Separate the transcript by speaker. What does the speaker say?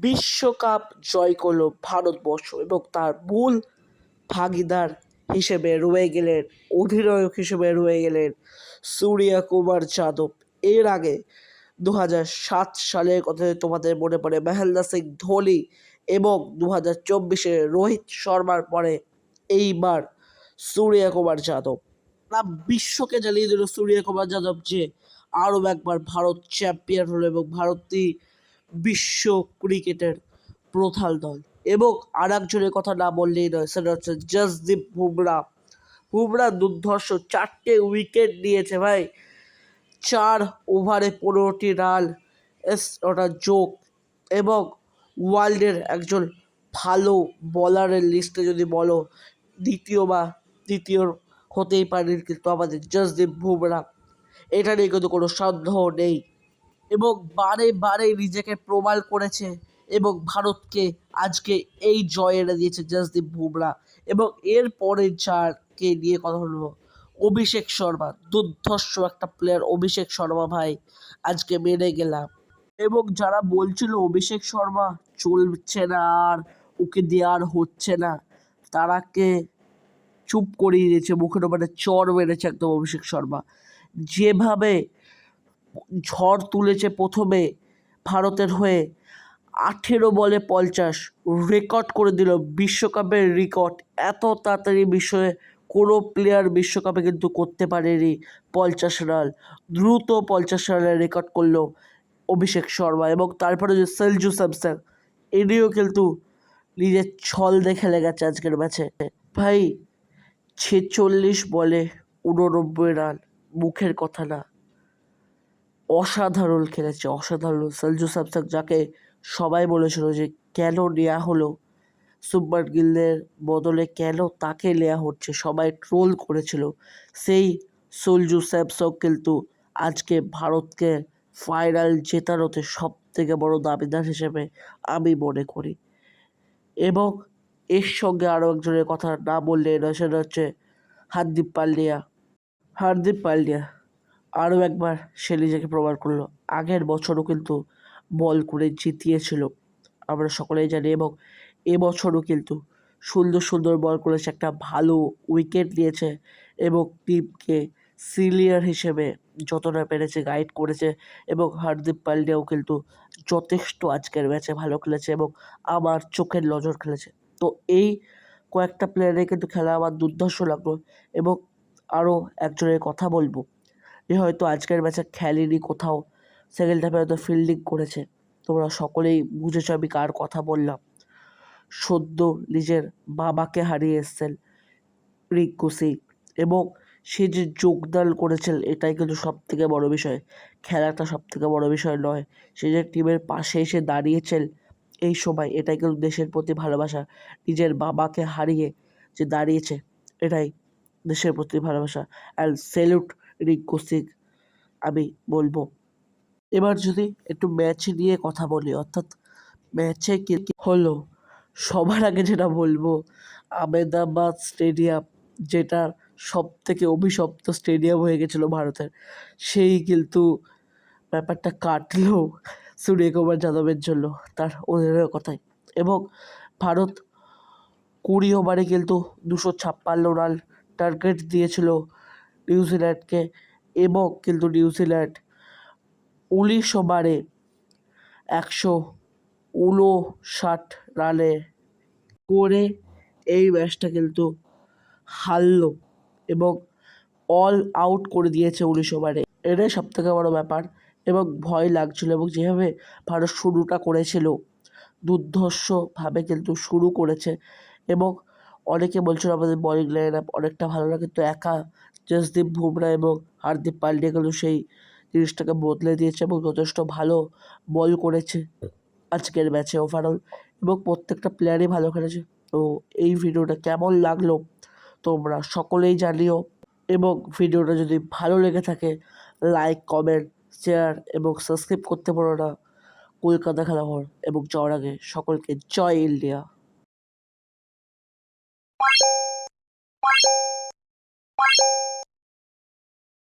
Speaker 1: বিশ্বকাপ জয় করল ভারতবর্ষ এবং তার মূল ভাগিদার হিসেবে রয়ে গেলেন, অধিনায়ক হিসেবে রয়ে গেলেন সূর্য কুমার যাদব। এর আগে 2007 সালের কথা যদি তোমাদের মনে পড়ে, মহেন্দ্র সিং ধোনি এবং 2024-এ রোহিত শর্মার পরে এইবার সূর্য কুমার যাদব। সারা বিশ্বকে জানিয়ে দিল সূর্য কুমার যাদব যে আরও একবার ভারত চ্যাম্পিয়ন হলো এবং ভারতই বিশ্ব ক্রিকেটের প্রধান দল। এবং আর একজনের কথা না বললেই নয়, সেটা হচ্ছে জসদীপ বুমরা। বুমরা দুর্ধর্ষ 4টে উইকেট নিয়েছে ভাই, 4 ওভারে 15টি রান, ওটা যোগ, এবং ওয়ার্ল্ডের একজন ভালো বলারের লিস্টে যদি বলো দ্বিতীয় হতেই পারে কিন্তু আমাদের জসদীপ বুমরা, এটা নিয়ে কিন্তু কোনো সন্দেহ নেই। এবং বারে বারে নিজেকে প্রমাণ করেছে এবং ভারতকে আজকে এই জয় এনে দিয়েছে জসদীপ বুমরা। এবং এরপরে যাকে নিয়ে কথা বলবো, অভিষেক শর্মা, দুর্ধর্ষ একটা প্লেয়ার অভিষেক শর্মা ভাই, আজকে মেরে গেলাম। এবং যারা বলছিল অভিষেক শর্মা চলছে না আর ওকে দেওয়ার হচ্ছে না, তারাকে চুপ করিয়ে দিয়েছে, মুখের ওপরে চড় মেরেছে একদম অভিষেক শর্মা। যেভাবে ঝড় তুলেছে প্রথমে ভারতের হয়ে, 18 বলে 50 রেকর্ড করে দিল, বিশ্বকাপের রেকর্ড। এত তাড়াতাড়ি বিশ্বে কোনো প্লেয়ার বিশ্বকাপে কিন্তু করতে পারেনি 50 রান, দ্রুত 50 রানের রেকর্ড করলো অভিষেক শর্মা। এবং তারপরে যে সঞ্জু স্যামসন, ইনিও কিন্তু নিজের ছল দিয়ে খেলে গেছে আজকের ম্যাচে ভাই। 46 বলে 89 রান, মুখের কথা না, অসাধারণ খেলেছে, অসাধারণ। সঞ্জু স্যামসন, যাকে সবাই বলেছিল যে কেন নেওয়া হলো শুভমান গিলের বদলে, কেন তাকে নেওয়া হচ্ছে, সবাই ট্রোল করেছিল, সেই সঞ্জু স্যামসন কিন্তু আজকে ভারতকে ফাইনাল জেতানোতে সব থেকে বড় দাবিদার হিসেবে আমি মনে করি। এবং এর সঙ্গে আরও একজনের কথা না বললে নয়, সেটা হচ্ছে হার্দিক পান্ডিয়া। আরও একবার সে নিজেকে প্রমাণ করলো। আগের বছরও কিন্তু বল করে জিতিয়েছিল, আমরা সকলেই জানি। এবং এবছরও কিন্তু সুন্দর বল করেছে, একটা ভালো উইকেট নিয়েছে এবং টিমকে সিনিয়র হিসেবে যতটা পেরেছে গাইড করেছে। এবং হার্দিক পান্ডিয়াও কিন্তু যথেষ্ট আজকের ম্যাচে ভালো খেলেছে এবং আমার চোখের নজর খেলেছে। তো এই কয়েকটা প্লেয়ারে কিন্তু খেলা আমার দুর্ধর্ষ লাগলো। এবং আরও একজনের কথা বলবো, যে হয়তো আজকের ম্যাচে খেলেনি কোথাও, সেকেন্ড হাফে হয়তো ফিল্ডিং করেছে। তোমরা সকলেই বুঝেছ আমি কার কথা বললাম। সদ্য নিজের বাবাকে হারিয়ে এসেছেন রিঙ্কু সিং, এবং সে যে যোগদান করেছেন এটাই কিন্তু সবথেকে বড় বিষয়, খেলাটা সবথেকে বড় বিষয় নয়। সে যে টিমের পাশে এসে দাঁড়িয়েছেন এই সময়, এটাই কিন্তু দেশের প্রতি ভালোবাসা। নিজের বাবাকে হারিয়ে যে দাঁড়িয়েছে, এটাই দেশের প্রতি ভালোবাসা। অ্যান্ড স্যালুট রিঙ্কু সিং আমি বলবো। এবার যদি একটু ম্যাচ নিয়ে কথা বলি, অর্থাৎ ম্যাচে কি হলো, সবার আগে যেটা বলবো, আহমেদাবাদ স্টেডিয়াম, যেটা সব থেকে অভিশপ্ত স্টেডিয়াম হয়ে গেছিলো ভারতের, সেই কিন্তু ব্যাপারটা কাটলো সূর্যকুমার যাদবের জন্য, তার অধিনায়কতায়। এবং ভারত 20 ওভারে কিন্তু 256 রান টার্গেট দিয়েছিল নিউজিল্যান্ডকে, এবং কিন্তু নিউজিল্যান্ড 19 ওভারে 159 রানে করে এই ম্যাচটা কিন্তু হারলো এবং অল আউট করে দিয়েছে 19 ওভারে। এটাই সবথেকে বড় ব্যাপার। এবং ভয় লাগছিল, এবং যেভাবে ভারত শুরুটা করেছিল, দুর্ধর্ষভাবে কিন্তু শুরু করেছে। এবং অনেকে বলছিল আমাদের বোলিং লাইন আপ অনেকটা ভালো না, কিন্তু একা জসদীপ বুমরা এবং হার্দিক পান্ডিয়া কিন্তু সেই জিনিসটাকে বদলে দিয়েছে এবং যথেষ্ট ভালো বল করেছে আজকের ম্যাচে ওভারঅল, এবং প্রত্যেকটা প্লেয়ারই ভালো খেলেছে। তো এই ভিডিওটা কেমন লাগলো তোমরা সকলেই জানিও। এবং ভিডিওটা যদি ভালো লেগে থাকে, লাইক, কমেন্ট, শেয়ার এবং সাবস্ক্রাইব করতে পারো না। কলকাতা খেলা হওয়ার এবং যাওয়ার আগে সকলকে জয় ইন্ডিয়া।